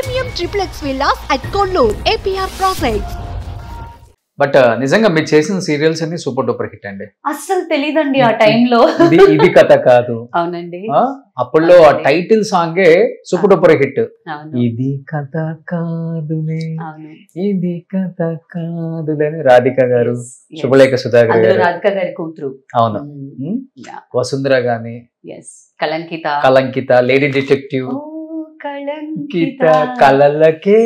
Premium triplex villas at Kollur, APR Projects. But నిజంగా మీరు చేసిన సీరియల్స్ అన్ని సూపర్ డూపర్ హిట్ అండి. అస్సలు తెలీదండి ఆ టైంలో. ఇది కథ కాదు. అవునండి. అప్పుల్లో ఆ టైటిల్ సాంగే సూపర్ డూపర్ హిట్. ఇది కథ కాదులే, ఇది కథ కాదులే అని రాధిక గారు, శుభలేఖ సుధాకర్ గారు, రాధిక గారి కూతురు. అవును. వసుంధర గాని, కలంకిత, లేడీ డిటెక్టివ్, కలంకిత, కలలకే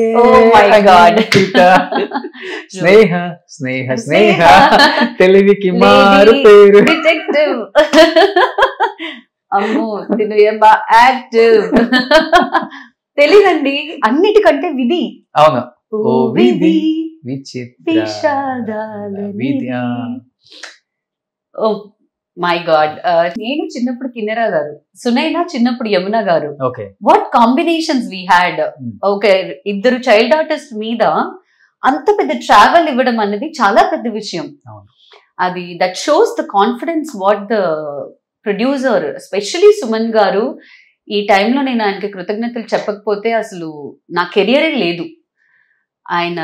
అంకిత, స్నేహ స్నేహ స్నేహ, తెలివికి మారు పేరు డిటెక్టివ్. అమ్మో తిను ఏమా యాక్టివ్. తెలీదండి. అన్నిటికంటే విధి. అవును. ఓ విధి విచిత్ర విధి. Oh my god. నేను చిన్నప్పుడు కిన్నెరా గారు, సునైనా చిన్నప్పుడు Yamuna garu. What combinations we had. Okay, ఇద్దరు చైల్డ్ ఆర్టిస్ట్ మీద అంత పెద్ద ట్రావెల్ ఇవ్వడం అనేది చాలా పెద్ద విషయం. అది that shows the confidence what the producer, especially Suman గారు. ఈ టైంలో నేను ఆయనకి కృతజ్ఞతలు చెప్పకపోతే అసలు నా కెరియరే లేదు. ఆయన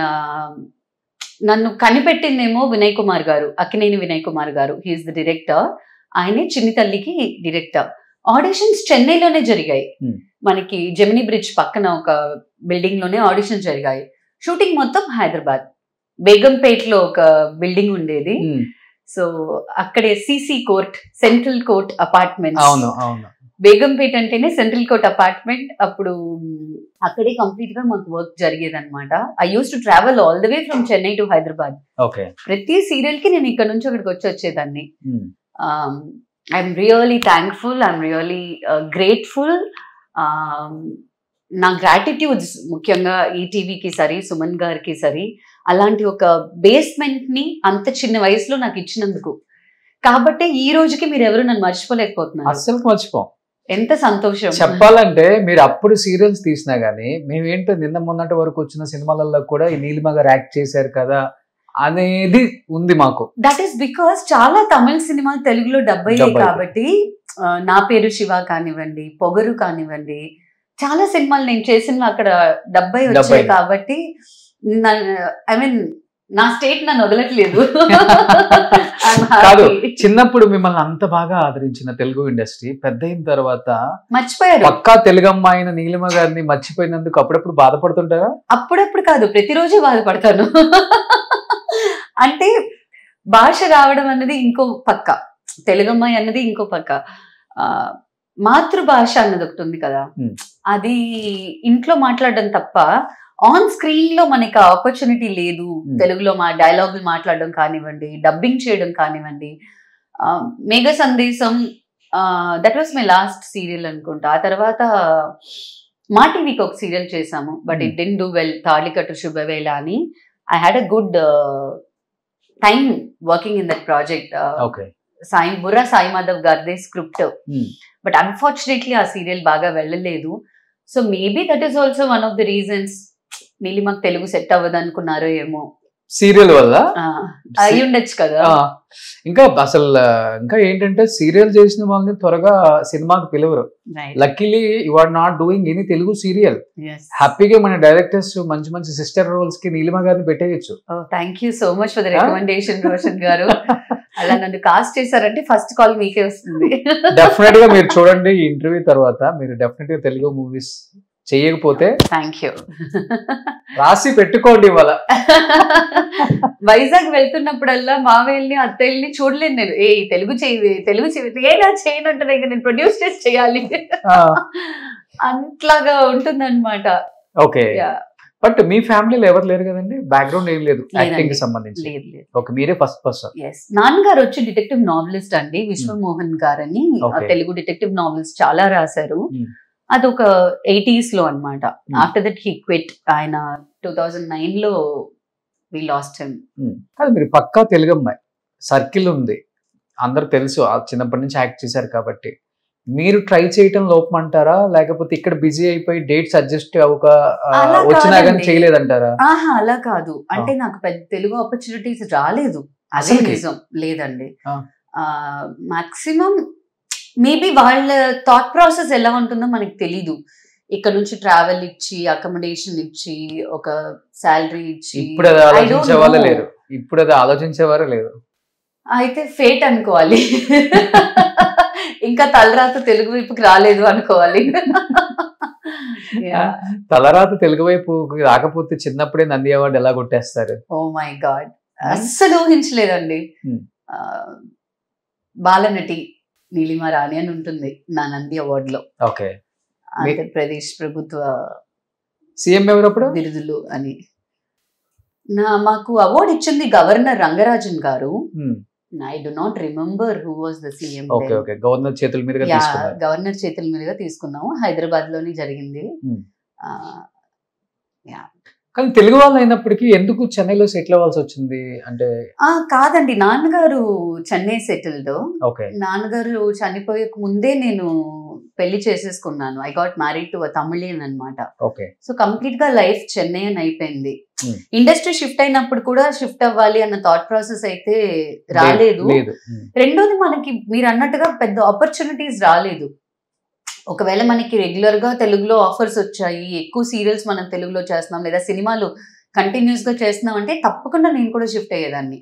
నన్ను కనిపెట్టిందేమో వినయ్ కుమార్ గారు, Akkineni Vinay Kumar garu. He's the director. ఆయనే చిన్ని తల్లికి డైరెక్టర్. ఆడిషన్స్ చెన్నైలోనే జరిగాయి. మనకి జెమినీ బ్రిడ్జ్ పక్కన ఒక బిల్డింగ్ లోనే ఆడిషన్స్ జరిగాయి. షూటింగ్ మొత్తం హైదరాబాద్, బేగంపేటలో ఒక బిల్డింగ్ ఉండేది. సో అక్కడే CC court, central court apartment. Begumpet అంటేనే సెంట్రల్ కోర్ట్ అపార్ట్మెంట్. అప్పుడు అక్కడే కంప్లీట్ గా మాకు వర్క్ జరిగేది అనమాట. I use to travel all the way from Chennai to Hyderabad. ప్రతి సీరియల్ కి నేను ఇక్కడ నుంచి అక్కడికి వచ్చేదాన్ని. I'm really thankful, I'm really grateful. నా గ్రాటిట్యూడ్స్ ముఖ్యంగా ఈటీవీకి సరి, సుమన్ గారికి సరి, అలాంటి ఒక బేస్మెంట్ ని అంత చిన్న వయసులో నాకు ఇచ్చినందుకు. కాబట్టి ఈ రోజుకి మీరు ఎవరు నన్ను మర్చిపోలేకపోతున్నారు. అస్సలు మర్చిపోం. ఎంత సంతోషం. చెప్పాలంటే మీరు అప్పుడు సీరియల్స్ తీసినా గానీ మేమేంటో నిన్న మొన్నటి వరకు వచ్చిన సినిమాలలో కూడా ఈ నీలిమ గారు యాక్ట్ చేశారు కదా అనేది ఉంది మాకు. దట్ ఈస్ బికాస్ చాలా తమిళ సినిమాలు తెలుగులో డబ్ అయ్యాయి కాబట్టి. నా పేరు శివ కానివ్వండి, పొగరు కానివ్వండి, చాలా సినిమాలు నేను చేసిన అక్కడ డబ్బై వచ్చాయి కాబట్టి ఐ మీన్ నా స్టేట్ నన్ను వదలట్లేదు. కాదు, చిన్నప్పుడు మిమ్మల్ని అంత బాగా ఆదరించిన తెలుగు ఇండస్ట్రీ పెద్ద అయిన తర్వాత మర్చిపోయారు. పక్కా తెలుగు అమ్మాయిన నీలిమ గారిని మర్చిపోయినందుకు అప్పుడప్పుడు బాధపడుతుంటారా? అప్పుడప్పుడు కాదు, ప్రతిరోజు బాధపడతాను. అంటే భాష రావడం అన్నది ఇంకో పక్క, తెలుగు అమ్మాయి అన్నది ఇంకో పక్క, మాతృభాష అన్నది ఒకటి ఉంది కదా, అది ఇంట్లో మాట్లాడడం తప్ప ఆన్ స్క్రీన్ లో మనకి ఆపర్చునిటీ లేదు. తెలుగులో మా డైలాగులు మాట్లాడడం కానివ్వండి, డబ్బింగ్ చేయడం కానివ్వండి. Megha Sandesam, that was my last serial అనుకుంటా. ఆ తర్వాత మా టీవీకి ఒక సీరియల్ చేసాము, but it didn't do well, Talikattu Subhavela అని. I had a good time working in that project. Burra Sai Madhav గారిదే స్క్రిప్ట్, బట్ అన్ఫార్చునేట్లీ ఆ సీరియల్ బాగా వెళ్ళలేదు. So maybe that is also one of the reasons నీలిమకు తెలుగు సెట్ అవ్వదు అనుకున్నారో ఏమో సీరియల్ వల్ల. అయి ఉండొచ్చు కదా. ఇంకా అసలు ఇంకా ఏంటంటే సీరియల్ చేసిన వాళ్ళని త్వరగా సినిమాకి పిలవరు. Luckily you are not doing any Telugu serial. హ్యాపీగా మన డైరెక్టర్స్ మంచి మంచి సిస్టర్ రోల్స్ కి నీలిమ గారిని పెట్టేయచ్చు. Thank you so much for the recommendation Roshan గారు. అలా నన్ను కాస్ట్ చేశారంటే ఫస్ట్ కాల్ మీకే వస్తుంది. డెఫినెట్ గా మీరు చూడండి ఈ ఇంటర్వ్యూ తర్వాత, మీరు డెఫినెట్ గా తెలుగు మూవీస్ చేయకపోతే థ్యాంక్ యూ రాసి పెట్టుకోండి. ఇవాళ వైజాగ్ వెళ్తున్నప్పుడల్లా మావేల్ని అత్తయ్యల్ని చూడలేను నేను. ఏ తెలుగు చేయి ఏనా చేయనంటారు, ఇంకా నేను ప్రొడ్యూస్ చేసి చేయాలి అంట్లాగా ఉంటుంది అనమాట. ఓకే, బట్ మీ ఫ్యామిలీలో ఎవరు లేరు కదండి? బ్యాక్గ్రౌండ్ ఏం లేదు యాక్టింగ్ కి సంబంధించి? ఓకే, మీరే ఫస్ట్ పర్సన్. నాన్నగారు వచ్చి డిటెక్టివ్ నావెలిస్ట్ అండి, విశ్వమోహన్ గారు అని. తెలుగు డిటెక్టివ్ నావెల్స్ చాలా రాశారు. అదొక 80s లో అనమాట. After that he quit. ఆయన 2009 లో వి లాస్ట్ హిమ్. అది మీరు పక్కా తెలుగు అమ్మాయి, సర్కిల్ ఉంది, అందరు తెలుసు, చిన్నప్పటి నుంచి యాక్ట్ చేశారు కాబట్టి. మీరు ట్రై చేయటం లోపం అంటారా, లేకపోతే ఇక్కడ బిజీ అయిపోయి డేట్స్ అడ్జస్ట్ అవ్వక వచ్చినా కానీ చేయలేదంటారా? అలా కాదు, అంటే నాకు పెద్ద తెలుగు ఆపర్చునిటీస్ రాలేదు, అదే నిజం. లేదండి, మాక్సిమం మేబీ వాళ్ళ థాట్ ప్రాసెస్ ఎలా ఉంటుందో మనకు తెలీదు. ఇక్కడ నుంచి ట్రావెల్ ఇచ్చి, అకామిడేషన్ ఇచ్చి, ఒక శాలరీ ఇచ్చి, ఇప్పుడు అది ఆలోచించేవాళ్ళే లేరు. ఇప్పుడు అది ఆలోచించేవారే లేరు. అయితే ఫేట్ అనుకోవాలి. ఇంకా తలరాత తెలుగు వైపుకి రాలేదు అనుకోవాలి. తలరాత తెలుగు వైపు రాకపోతే చిన్నప్పుడే నంది అవార్డు ఎలా కొట్టేస్తారు? ఓ మై గాడ్, అస్సలు ఊహించలేదండి. బాలనటి నీలిమా రాణి అని ఉంటుంది నా నంది అవార్డ్ లో. ఓకే. ఆంధ్రప్రదేశ్ ప్రభుత్వ సీఎం ఎవరప్పుడు బిరుదులు అని మాకు అవార్డు ఇచ్చింది గవర్నర్ రంగరాజన్ గారు. I do not remember who was the CM. Governor చేతుల మీదుగా తీసుకున్నారు. గవర్నర్ చేతుల మీదుగా తీసుకున్నాము. హైదరాబాద్ లోనే జరిగింది. కానీ తెలుగు వాళ్ళు అయినప్పటికీ ఎందుకు చెన్నైలో సెటిల్ అవ్వాల్సి వచ్చింది అంటే? కాదండి, నాన్నగారు చెన్నై సెటిల్డ్. ఓకే. నాన్నగారు చనిపోయే ముందే నేను పెళ్లి చేసేసుకున్నాను. I got married to Tamilian అన్నమాట. ఓకే. సో కంప్లీట్ గా లైఫ్ చెన్నై అని అయిపోయింది. ఇండస్ట్రీ షిఫ్ట్ అయినప్పుడు కూడా షిఫ్ట్ అవ్వాలి అన్న థాట్ ప్రాసెస్ అయితే రాలేదు. రెండోది, మనకి మీరు అన్నట్టుగా పెద్ద ఆపర్చునిటీస్ రాలేదు. ఒకవేళ మనకి రెగ్యులర్ గా తెలుగులో ఆఫర్స్ వచ్చాయి, ఎక్కువ సీరియల్స్ మనం తెలుగులో చేస్తున్నాం, లేదా సినిమాలు కంటిన్యూస్ గా చేస్తున్నాం అంటే తప్పకుండా నేను కూడా షిఫ్ట్ అయ్యేదాన్ని.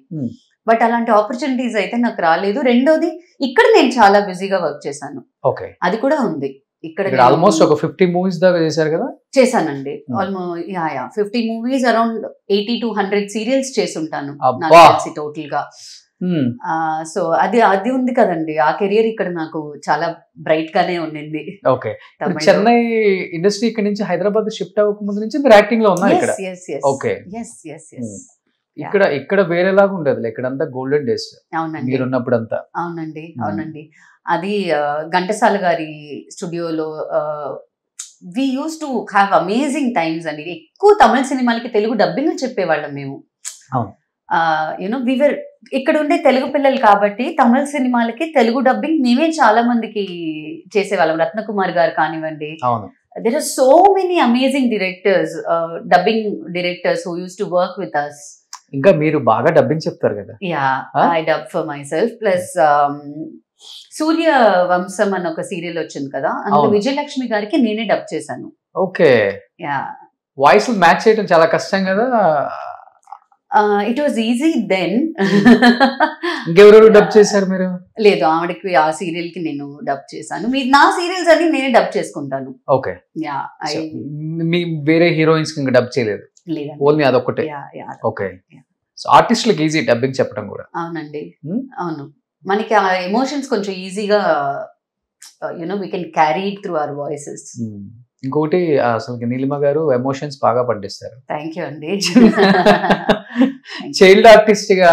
బట్ అలాంటి ఆపర్చునిటీస్ అయితే నాకు రాలేదు. రెండోది, ఇక్కడ నేను చాలా బిజీగా వర్క్ చేశాను. ఓకే. అది కూడా ఉంది. ఇక్కడ ఆల్మోస్ట్ ఒక 50 మూవీస్ దాకా చేశారు కదా? చేశానండి. Almost 50 movies, around 80 to 100 serials చేసుంటాను టోటల్ గా. సో అది ఉంది కదండి, ఆ కెరియర్ ఇక్కడ నాకు చాలా బ్రైట్ గానే ఉండింది. ఓకే. చెన్నై ఇండస్ట్రీ ఇక్కడ నుంచి హైదరాబాద్ షిఫ్ట్ అవ్వక ముందు నుంచి మీరు యాక్టింగ్ లో ఉన్నారు ఇక్కడ? ఓకే. ఇక్కడ వేరేలాగా ఉండదు, ఇక్కడంతా గోల్డెన్ డేస్. అవునండి, మీరు ఉన్నప్పుడు అంతా. అవునండి, అవునండి. అది ఘంటసాల గారి స్టూడియోలో we use to have amazing times అండి. ఎక్కువ తమిళ సినిమాలకి తెలుగు డబ్బింగ్ చెప్పేవాళ్ళం మేము. యూనో వీవర్ ఇక్కడ ఉండే తెలుగు పిల్లలు కాబట్టి తమిళ సినిమాలకి తెలుగు డబ్బింగ్ మేమే చాలా మందికి చేసేవాళ్ళం. రత్నకుమార్ గారు కానివ్వండి, there are so many amazing directors, dubbing directors who used to work with us. ఇంకా మీరు బాగా డబ్బింగ్ చెప్తారు కదా? I dub for myself. Plus సూర్య వంశం అని ఒక సీరియల్ వచ్చింది కదా, అందులో విజయలక్ష్మి గారికి నేనే డబ్ చేశాను. ఓకే. వాయిస్ మ్యాచ్ చేయడం చాలా కష్టం కదా? It was easy then. ఇంకెవరెవరు డబ్ చేశారు మీరు? లేదు, ఆవిడకి ఆ సీరియల్ కి నేను డబ్ చేశాను. నా సీరియల్స్ అన్ని నేనే డబ్ చేసుకుంటాను. ఓకే. మీ వేరే హీరోయిన్స్ కి డబ్ చేయలేదు? ఓన్లీ అదొక్కటే. ఓకే. సో ఆర్టిస్టులకు ఈజీ డబ్బింగ్ చెప్పడం కూడా? అవునండి, అవును. మనకి ఆ ఎమోషన్స్ కొంచెం ఈజీగా you know we can carry it through our voices. ఇంకోటి, అసలు నీలిమ గారు ఎమోషన్స్ బాగా పండిస్తారు. థ్యాంక్ యూ అండి. చైల్డ్ ఆర్టిస్ట్ గా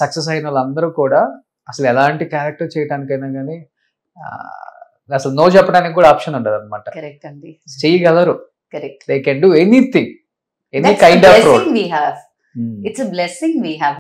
సక్సెస్ అయిన వాళ్ళందరూ కూడా అసలు ఎలాంటి క్యారెక్టర్ చేయడానికైనా కానీ అసలు నో చెప్పడానికి కూడా ఆప్షన్ ఉండదు అనమాట. కరెక్ట్ అండి, చేయగలరు. Correct. They can do anything, any kind of role. It's a blessing we have.